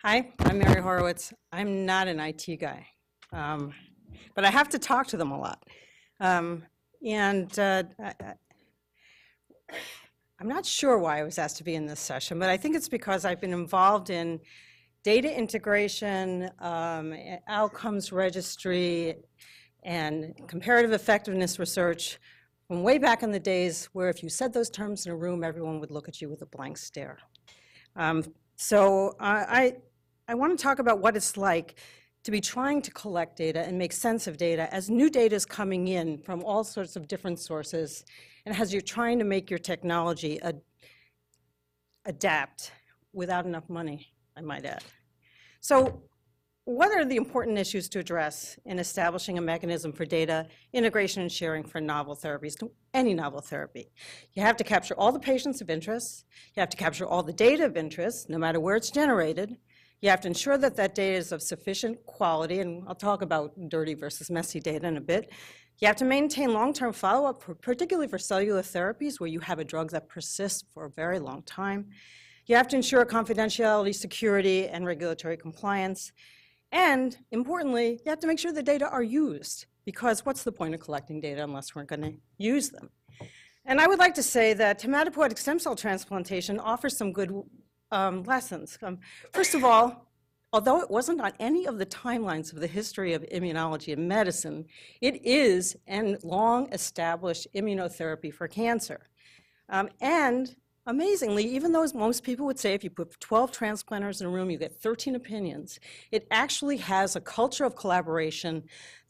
Hi, I'm Mary Horowitz. I'm not an IT guy, but I have to talk to them a lot. I'm not sure why I was asked to be in this session, but I think it's because I've been involved in data integration, outcomes registry, and comparative effectiveness research from way back in the days where if you said those terms in a room, everyone would look at you with a blank stare. I want to talk about what it's like to be trying to collect data and make sense of data as new data is coming in from all sorts of different sources, and as you're trying to make your technology adapt without enough money, I might add. So what are the important issues to address in establishing a mechanism for data integration and sharing for novel therapies, any novel therapy? You have to capture all the patients of interest. You have to capture all the data of interest, no matter where it's generated. You have to ensure that that data is of sufficient quality, and I'll talk about dirty versus messy data in a bit. You have to maintain long-term follow-up, particularly for cellular therapies where you have a drug that persists for a very long time. You have to ensure confidentiality, security, and regulatory compliance. And importantly, you have to make sure the data are used, because what's the point of collecting data unless we're going to use them? And I would like to say that hematopoietic stem cell transplantation offers some good lessons. First of all, although it wasn't on any of the timelines of the history of immunology and medicine, it is a long-established immunotherapy for cancer. And amazingly, even though most people would say if you put 12 transplanters in a room, you get 13 opinions, it actually has a culture of collaboration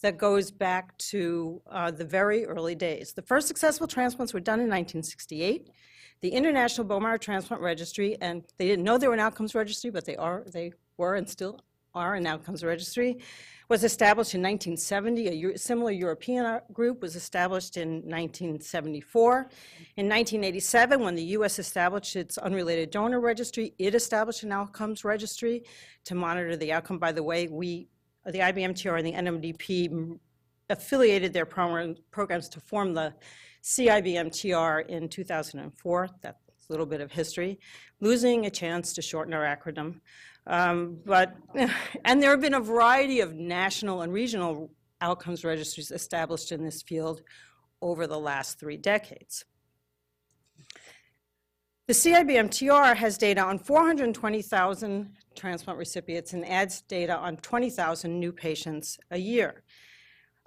that goes back to the very early days. The first successful transplants were done in 1968. The International Bone Marrow Transplant Registry, and they didn't know they were an outcomes registry, but they were and still are an outcomes registry, was established in 1970. A similar European group was established in 1974. In 1987, when the US established its unrelated donor registry, it established an outcomes registry to monitor the outcome. By the way, the IBMTR and the NMDP affiliated their programs to form the CIBMTR in 2004. That's a little bit of history. Losing a chance to shorten our acronym. And there have been a variety of national and regional outcomes registries established in this field over the last 3 decades. The CIBMTR has data on 420,000 transplant recipients and adds data on 20,000 new patients a year.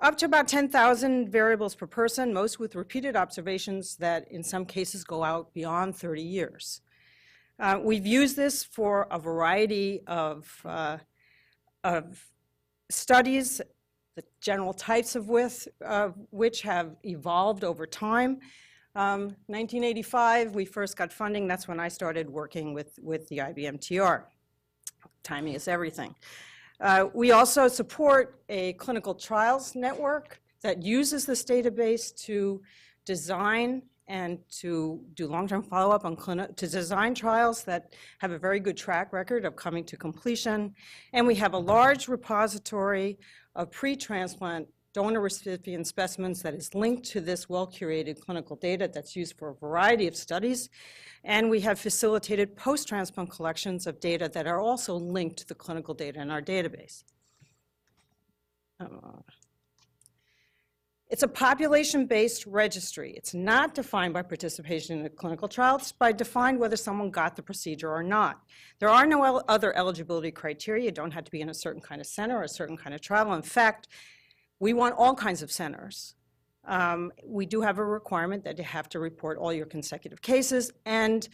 Up to about 10,000 variables per person, most with repeated observations that in some cases go out beyond 30 years. We've used this for a variety of studies, the general types of which have evolved over time. 1985, we first got funding. That's when I started working with the IBMTR. Timing is everything. We also support a clinical trials network that uses this database to design and to do long-term follow-up on to design trials that have a very good track record of coming to completion. And we have a large repository of pre-transplant donor recipient specimens that is linked to this well-curated clinical data that's used for a variety of studies. And we have facilitated post-transplant collections of data that are also linked to the clinical data in our database. It's a population-based registry. It's not defined by participation in a clinical trial. It's defined whether someone got the procedure or not. There are no other eligibility criteria. You don't have to be in a certain kind of center or a certain kind of trial. In fact, we want all kinds of centers. We do have a requirement that you have to report all your consecutive cases, and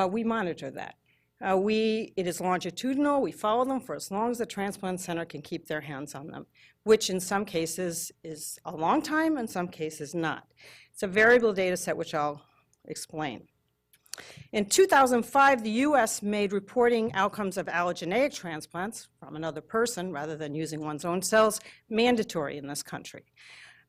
we monitor that. It is longitudinal. We follow them for as long as the transplant center can keep their hands on them, which in some cases is a long time, in some cases not. It's a variable data set, which I'll explain. In 2005, the US made reporting outcomes of allogeneic transplants from another person, rather than using one's own cells, mandatory in this country.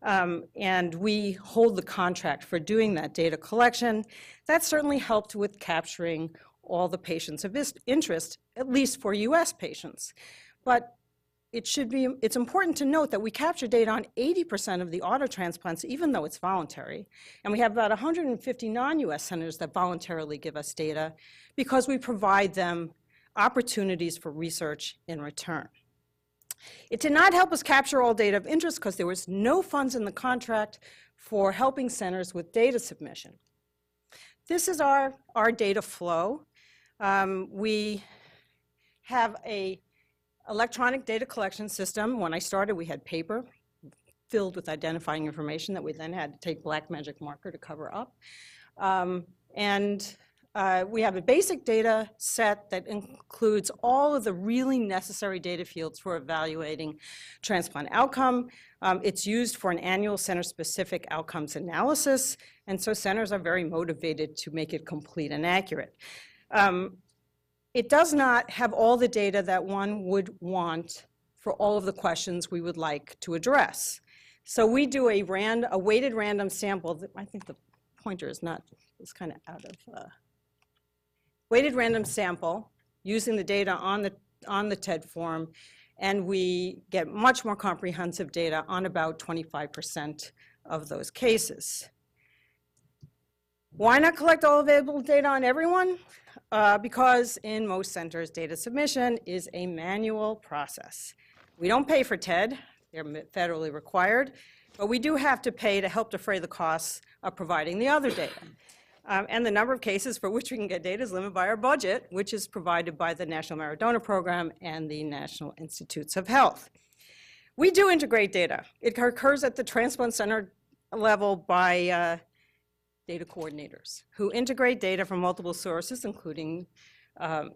And we hold the contract for doing that data collection. That certainly helped with capturing all the patients of interest, at least for US patients. But it's important to note that we capture data on 80% of the auto transplants, even though it's voluntary. And we have about 150 non-US centers that voluntarily give us data because we provide them opportunities for research in return. It did not help us capture all data of interest because there was no funds in the contract for helping centers with data submission. This is our data flow. We have a electronic data collection system. When I started, we had paper filled with identifying information that we then had to take black magic marker to cover up. We have a basic data set that includes all of the really necessary data fields for evaluating transplant outcome. It's used for an annual center-specific outcomes analysis, and so centers are very motivated to make it complete and accurate. It does not have all the data that one would want for all of the questions we would like to address. So we do a weighted random sample. I think the pointer is not, it's kind of out of, weighted random sample using the data on the TED form, and we get much more comprehensive data on about 25% of those cases. Why not collect all available data on everyone? Because in most centers, data submission is a manual process. We don't pay for TED, they're federally required, but we do have to pay to help defray the costs of providing the other data. And the number of cases for which we can get data is limited by our budget, which is provided by the National Merit Donor Program and the National Institutes of Health. We do integrate data. It occurs at the transplant center level by data coordinators who integrate data from multiple sources, including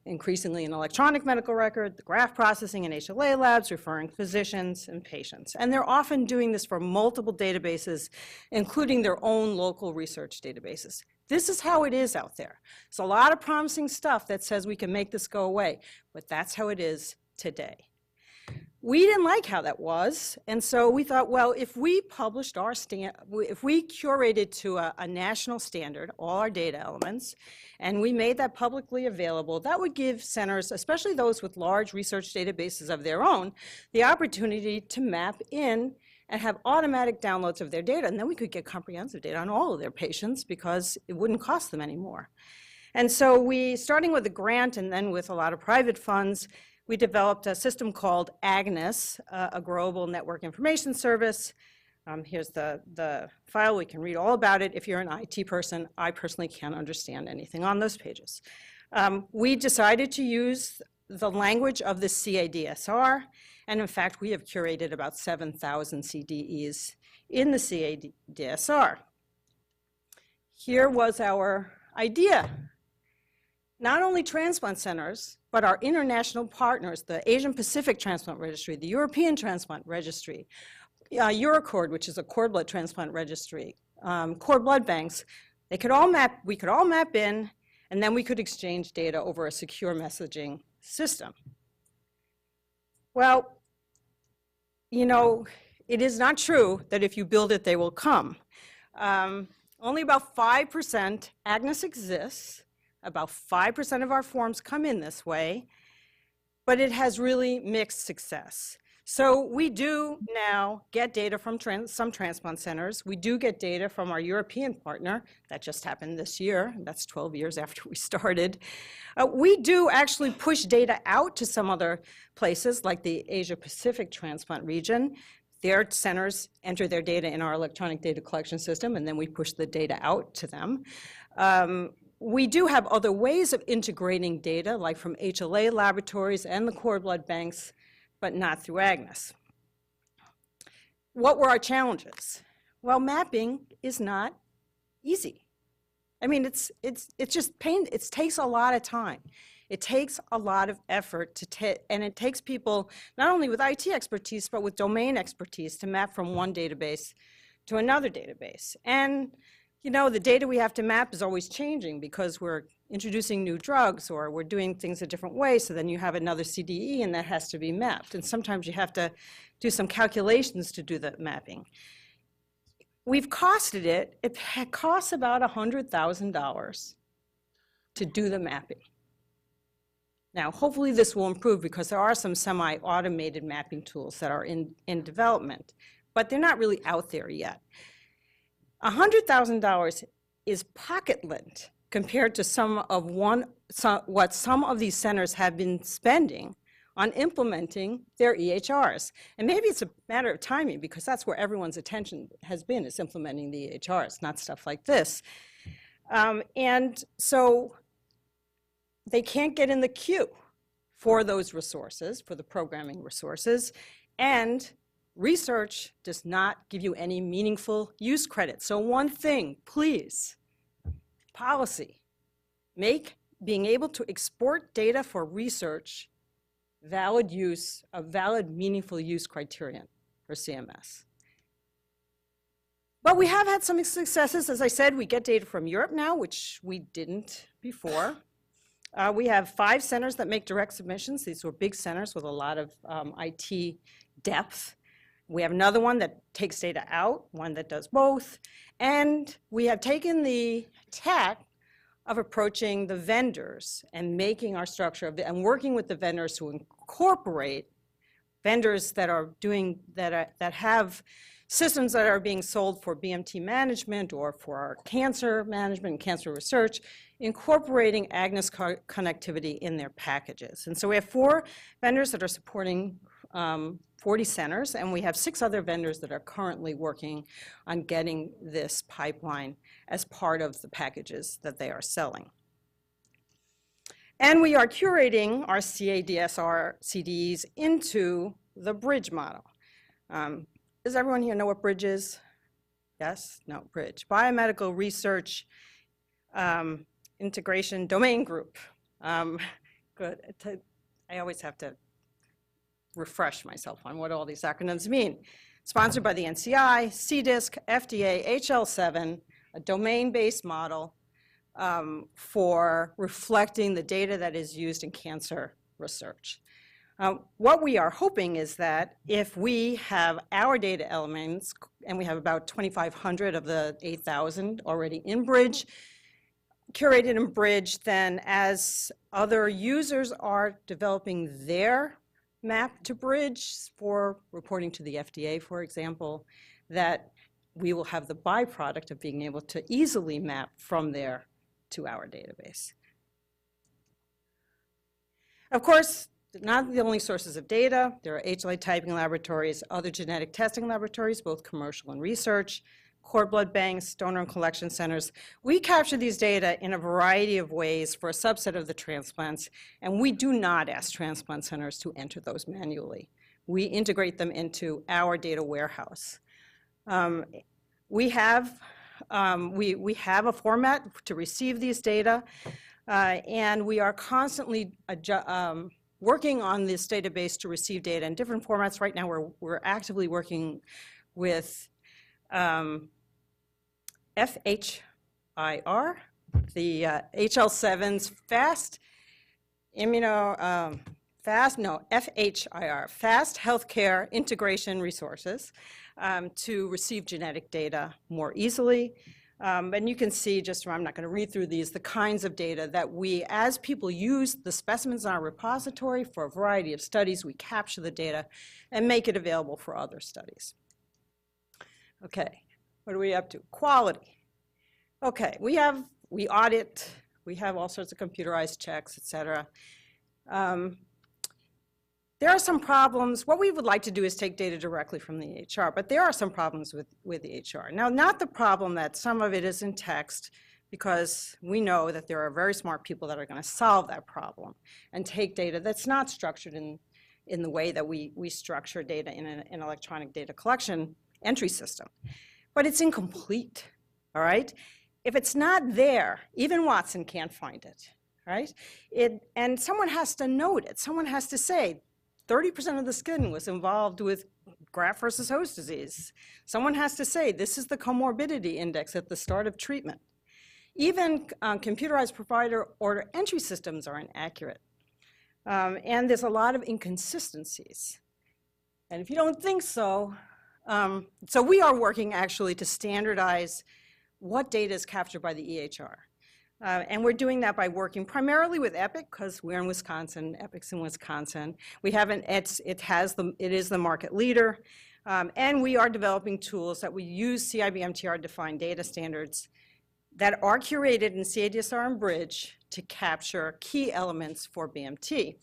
increasingly an electronic medical record, the graft processing and HLA labs, referring physicians and patients. And they're often doing this for multiple databases, including their own local research databases. This is how it is out there. It's a lot of promising stuff that says we can make this go away, but that's how it is today. We didn't like how that was, and so we thought, well, if we published if we curated to a national standard all our data elements, and we made that publicly available, that would give centers, especially those with large research databases of their own, the opportunity to map in and have automatic downloads of their data, and then we could get comprehensive data on all of their patients because it wouldn't cost them anymore. And so we, starting with a grant and then with a lot of private funds, we developed a system called Agnes, a global network information service. Here's the file. We can read all about it. If you're an IT person, I personally can't understand anything on those pages. We decided to use the language of the CADSR, and in fact, we have curated about 7,000 CDEs in the CADSR. Here was our idea. Not only transplant centers, but our international partners, the Asian Pacific Transplant Registry, the European Transplant Registry, EuroCord, which is a cord blood transplant registry, cord blood banks, we could all map in, and then we could exchange data over a secure messaging system. Well, you know, it is not true that if you build it, they will come. Only about 5%, Agnes exists, about 5% of our forms come in this way, but it has really mixed success. So we do now get data from some transplant centers. We do get data from our European partner. That just happened this year. That's 12 years after we started. We do actually push data out to some other places, like the Asia Pacific transplant region. Their centers enter their data in our electronic data collection system, and then we push the data out to them. We do have other ways of integrating data, like from HLA laboratories and the cord blood banks, but not through Agnes. What were our challenges? Well, mapping is not easy. I mean, it's just pain. It takes a lot of time. It takes a lot of effort and it takes people not only with IT expertise, but with domain expertise to map from one database to another database. And you know, the data we have to map is always changing because we're introducing new drugs or we're doing things a different way, so then you have another CDE and that has to be mapped. And sometimes you have to do some calculations to do the mapping. We've costed it. It costs about $100,000 to do the mapping. Now, hopefully this will improve because there are some semi-automated mapping tools that are in development, but they're not really out there yet. $100,000 is pocket lint compared to what some of these centers have been spending on implementing their EHRs. And maybe it's a matter of timing, because that's where everyone's attention has been, is implementing the EHRs, not stuff like this. And so they can't get in the queue for those resources, for the programming resources, and research does not give you any meaningful use credit. So one thing, please, policy, make being able to export data for research valid use, a valid, meaningful use criterion for CMS. But we have had some successes. As I said, we get data from Europe now, which we didn't before. We have 5 centers that make direct submissions. These were big centers with a lot of IT depth. We have another one that takes data out, one that does both. And we have taken the tack of approaching the vendors and making our structure of and working with the vendors to incorporate vendors that are doing that have systems that are being sold for BMT management or for our cancer management and cancer research, incorporating Agnes connectivity in their packages. And so we have 4 vendors that are supporting 40 centers, and we have 6 other vendors that are currently working on getting this pipeline as part of the packages that they are selling. And we are curating our CADSR CDs into the bridge model. Does everyone here know what bridge is? Yes? No, bridge. Biomedical Research Integration Domain Group. Good. I always have to refresh myself on what all these acronyms mean. Sponsored by the NCI, CDISC, FDA, HL7, a domain-based model for reflecting the data that is used in cancer research. What we are hoping is that if we have our data elements, and we have about 2,500 of the 8,000 already in Bridge, curated in Bridge, then as other users are developing their map to Bridge for reporting to the FDA, for example, that we will have the byproduct of being able to easily map from there to our database. Of course, not the only sources of data. There are HLA typing laboratories, other genetic testing laboratories, both commercial and research, cord blood banks, donor and collection centers. We capture these data in a variety of ways for a subset of the transplants, and we do not ask transplant centers to enter those manually. We integrate them into our data warehouse. We have a format to receive these data, and we are constantly working on this database to receive data in different formats. Right now, we're actively working with FHIR, the HL7's FHIR, Fast Healthcare Integration Resources, to receive genetic data more easily. And you can see, I'm not going to read through these, the kinds of data that we, as people use the specimens in our repository for a variety of studies, we capture the data and make it available for other studies. Okay, what are we up to? Quality. Okay, we audit, we have all sorts of computerized checks, et cetera. There are some problems. What we would like to do is take data directly from the EHR, but there are some problems with the EHR. Now, not the problem that some of it is in text, because we know that there are very smart people that are going to solve that problem and take data that's not structured in the way that we structure data in an electronic data collection entry system. But it's incomplete, all right? If it's not there, even Watson can't find it, right? And someone has to note it. Someone has to say, 30% of the skin was involved with graft versus host disease. Someone has to say, this is the comorbidity index at the start of treatment. Even computerized provider order entry systems are inaccurate. And there's a lot of inconsistencies. And if you don't think so, so we are working actually to standardize what data is captured by the EHR. And we're doing that by working primarily with Epic, because we're in Wisconsin, Epic's in Wisconsin. We have it is the market leader. And we are developing tools that we use CIBMTR defined data standards that are curated in CADSR and Bridge to capture key elements for BMT.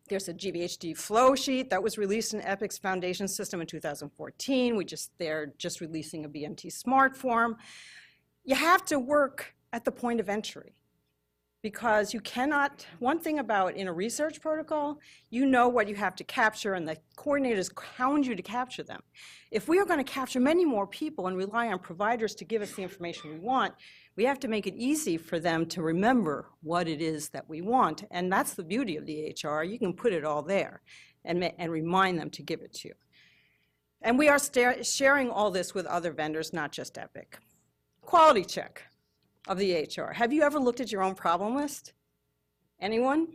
There's a GVHD flow sheet that was released in Epic's foundation system in 2014. They're just releasing a BMT smart form. You have to work at the point of entry because you cannot, one thing about in a research protocol, you know what you have to capture and the coordinators hound you to capture them. If we are going to capture many more people and rely on providers to give us the information we want, we have to make it easy for them to remember what it is that we want. And that's the beauty of the EHR. You can put it all there and remind them to give it to you. And we are sharing all this with other vendors, not just Epic. Quality check of the EHR. Have you ever looked at your own problem list? Anyone?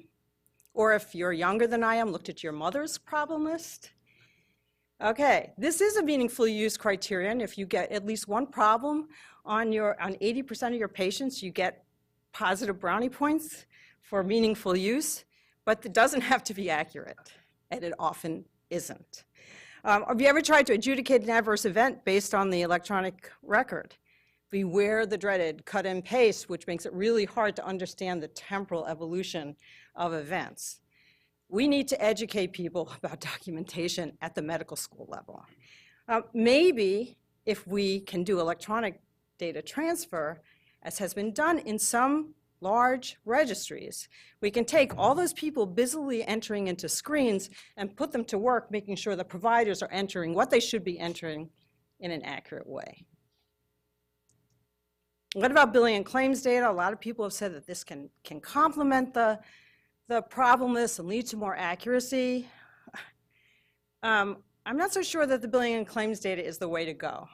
Or if you're younger than I am, looked at your mother's problem list? Okay, this is a meaningful use criterion. If you get at least one problem on 80% of your patients, you get positive brownie points for meaningful use, but it doesn't have to be accurate, and it often isn't. Have you ever tried to adjudicate an adverse event based on the electronic record? Beware the dreaded cut and paste, which makes it really hard to understand the temporal evolution of events. We need to educate people about documentation at the medical school level. Maybe if we can do electronic data transfer, as has been done in some large registries, we can take all those people busily entering into screens and put them to work making sure the providers are entering what they should be entering in an accurate way. What about billing and claims data? A lot of people have said that this can complement the problem list and lead to more accuracy. I'm not so sure that the billing and claims data is the way to go.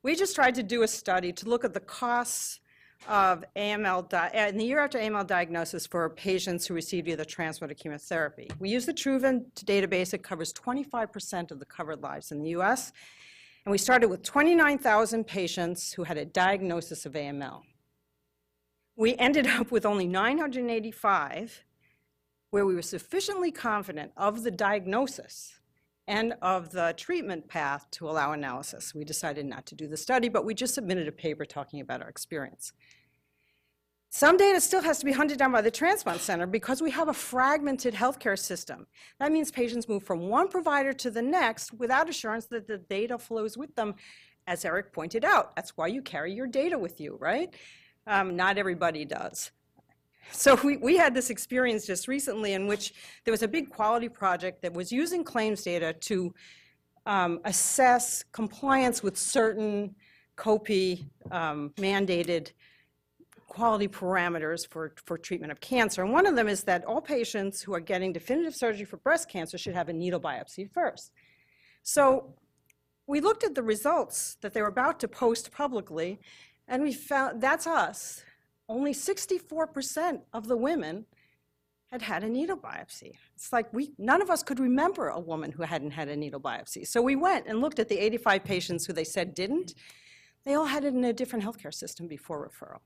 We just tried to do a study to look at the costs of AML in the year after AML diagnosis for patients who received either transplant or chemotherapy. We used the Truven database. It covers 25% of the covered lives in the US. And we started with 29,000 patients who had a diagnosis of AML. We ended up with only 985 where we were sufficiently confident of the diagnosis and of the treatment path to allow analysis. We decided not to do the study, but we just submitted a paper talking about our experience. Some data still has to be hunted down by the transplant center because we have a fragmented healthcare system. That means patients move from one provider to the next without assurance that the data flows with them, as Eric pointed out. That's why you carry your data with you, right? Not everybody does. So we had this experience just recently in which there was a big quality project that was using claims data to assess compliance with certain COPE mandated quality parameters for treatment of cancer. And one of them is that all patients who are getting definitive surgery for breast cancer should have a needle biopsy first. So we looked at the results that they were about to post publicly, and we found, that's us, only 64% of the women had had a needle biopsy. It's like none of us could remember a woman who hadn't had a needle biopsy. So we went and looked at the 85 patients who they said didn't. They all had it in a different healthcare system before referral.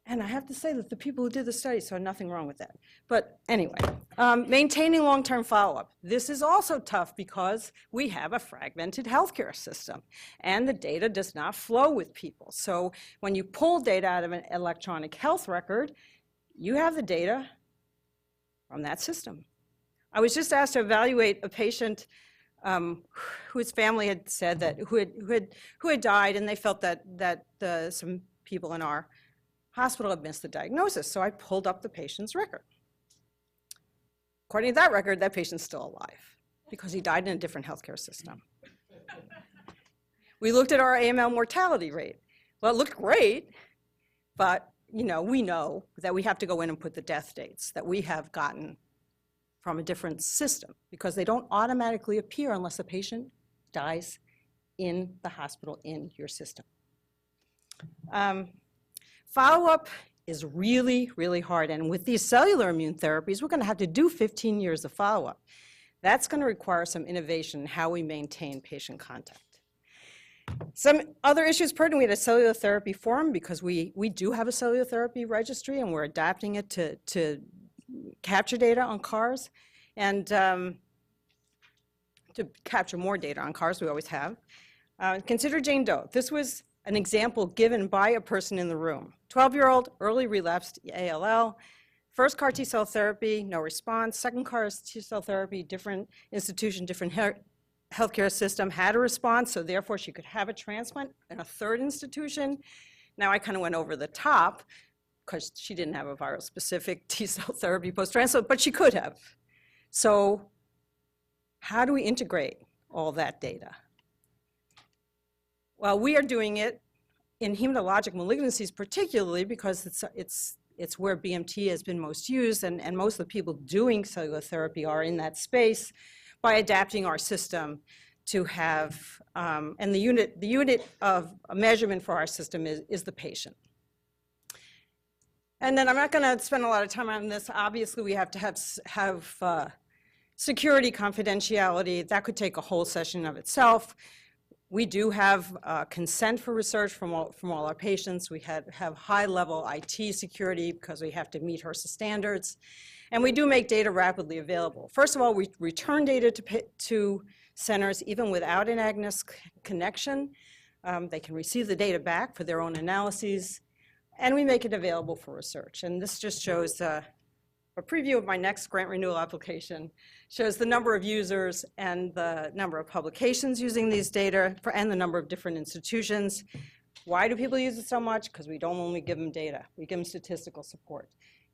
And I have to say that the people who did the study saw nothing wrong with that. But anyway, maintaining long-term follow-up. This is also tough because we have a fragmented healthcare system, and the data does not flow with people. So when you pull data out of an electronic health record, you have the data from that system. I was just asked to evaluate a patient whose family had said that, who had died, and they felt that some people in our hospital had missed the diagnosis, so I pulled up the patient's record. According to that record, that patient's still alive because he died in a different healthcare system. We looked at our AML mortality rate. Well, it looked great, but we know that we have to go in and put the death dates that we have gotten from a different system because they don't automatically appear unless the patient dies in the hospital in your system. Follow-up is really, really hard, and with these cellular immune therapies, we're going to have to do 15 years of follow-up. That's going to require some innovation in how we maintain patient contact. Some other issues pertinent, we had a cellular therapy forum because we do have a cellular therapy registry, and we're adapting it to capture data on CARs and to capture more data on CARs, we always have. Consider Jane Doe. This was an example given by a person in the room. 12-year-old, early relapsed ALL, first CAR T-cell therapy, no response. Second CAR T-cell therapy, different institution, different healthcare system, had a response, so therefore she could have a transplant in a third institution. Now I kind of went over the top because she didn't have a viral-specific T-cell therapy post-transplant, but she could have. So how do we integrate all that data? Well, we are doing it in hematologic malignancies particularly because it's where BMT has been most used, and most of the people doing cellular therapy are in that space, by adapting our system to have, and the unit of measurement for our system is the patient. And then I'm not going to spend a lot of time on this. Obviously, we have to have security, confidentiality. That could take a whole session of itself. We do have consent for research from all our patients. We have high-level IT security because we have to meet HRSA standards. And we do make data rapidly available. First of all, we return data to centers even without an Agnes connection. They can receive the data back for their own analyses, and we make it available for research. And this just shows a preview of my next grant renewal application. Shows the number of users and the number of publications using these data and the number of different institutions. Why do people use it so much? Because we don't only give them data, we give them statistical support,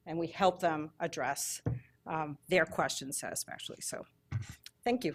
and we help them address their questions satisfactorily. So, thank you.